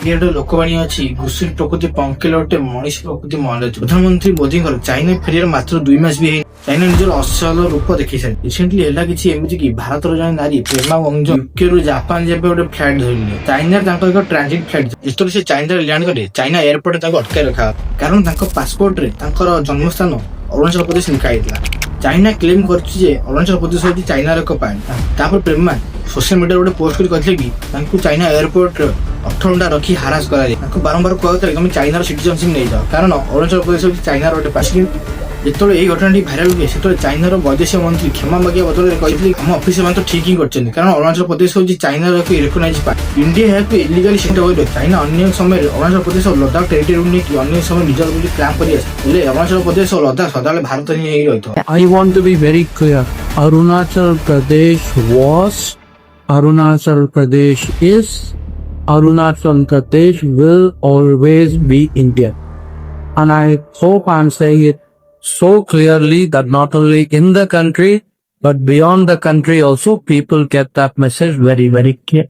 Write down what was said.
ଗୋଟେ ଲୋକବାଣୀ ଅଛି, ଘୁଷୁରୀ ପ୍ରକୃତି ପଙ୍କିଲେ ଗୋଟେ ମଣିଷ ପ୍ରକୃତି ମନରେ ଅଛି। ପ୍ରଧାନମନ୍ତ୍ରୀ ମୋଦିଙ୍କର ଚାଇନା ଫେରିବାର ମାତ୍ର 2 ମାସ ବି ହେଇନି ଚାଇନା ନିଜର ଅସଲ ରୂପ ଦେଖେଇସାରି। ରିସେଣ୍ଟଲି ହେଲା କିଛି ଏମିତି କି ଭାରତର ଜଣେ ନାରୀ ପ୍ରେମା ୱଙ୍ଗଜୋ ୟୁକେରୁ ଜାପାନ ଯିବା ଗୋଟେ ଫ୍ଲାଇଟ୍ ଧରିଲେ। ଚାଇନାରେ ତାଙ୍କର ଏକ ଟ୍ରାନଜିଟ୍ ଫ୍ଲାଇଟ୍। ଯେତେବେଳେ ସେ ଚାଇନାରେ ଲ୍ୟାଣ୍ଡ କଲେ ଚାଇନା ଏୟାରପୋର୍ଟରେ ତାଙ୍କୁ ଅଟକାଇ ରଖା, କାରଣ ତାଙ୍କ ପାସପୋର୍ଟରେ ତାଙ୍କର ଜନ୍ମସ୍ଥାନ ଅରୁଣାଚଳ ପ୍ରଦେଶ ଲେଖା ହେଇଥିଲା। ଚାଇନା କ୍ଲେମ କରିଛି ଯେ ଅରୁଣାଚଳ ପ୍ରଦେଶ ହେଉଛି ଚାଇନାର ଏକ ପାର୍ଟ। ତାପରେ ପ୍ରେମା ସୋସିଆଲ ମିଡିଆରେ ଗୋଟେ ପୋଷ୍ଟ କରି କହିଥିଲେ କି ତାଙ୍କୁ ଚାଇନା ଏୟାରପୋର୍ଟରେ 18 ଘଣ୍ଟା ରଖି ହାରାସ କରାଯାଏ। ତାଙ୍କୁ ବାରମ୍ବାର କୁହାଯାଉଥିଲା ତମେ ଚାଇନାର ସିଟିଜନସିପ୍ ନେଇଯାଅ, କାରଣ ଅରୁଣାଚଳ ପ୍ରଦେଶ ହେଉଛି ଚାଇନାର ଗୋଟେ ପାର୍ଟ। ଯେତେବେଳେ ଏହି ଘଟଣାଟି ଭାଇରାଲ ହୁଏ ସେତେବେଳେ ଚାଇନାର ବୈଦେଶିକ ମନ୍ତ୍ରୀ କ୍ଷମା ମାଗିବା ବଦଳରେ କହିଥିଲେ ଆମ ଅଫିସର ମାନେ ତ ଠିକ୍ ହିଁ କରିଛନ୍ତି, କାରଣ ଅରୁଣାଚଳ ପ୍ରଦେଶ ହେଉଛି ଚାଇନାର ଏକ ରେକଗ୍ନାଇଜ ପାର୍ଟ। ଇଣ୍ଡିଆ ଏହାକୁ ଇଲିଗାଲି ସେଣ୍ଟର କରିବ। ଚାଇନା ଅନ୍ୟ ସମୟରେ ଅରୁଣାଚଳ ପ୍ରଦେଶ ଓ ଲଦାଖ ଟେରିଟୋରିକୁ ନେଇକି ଅନ୍ୟ ସମୟରେ ନିଜର ବୋଲି କ୍ଲାମ୍ କରି ଆସେ, ହେଲେ ଅରୁଣାଚଳ ପ୍ରଦେଶ ଓ ଲଦାଖ ସଦାବେଳେ ଭାରତ ହିଁ ହେଇ ରହିଥିବ। I want to be very clear. Arunachal Pradesh was, Arunachal Pradesh is, Arunachal Pradesh will always be India. And I hope I'm saying it so clearly that not only in the country but beyond the country also people get that message very, very clear.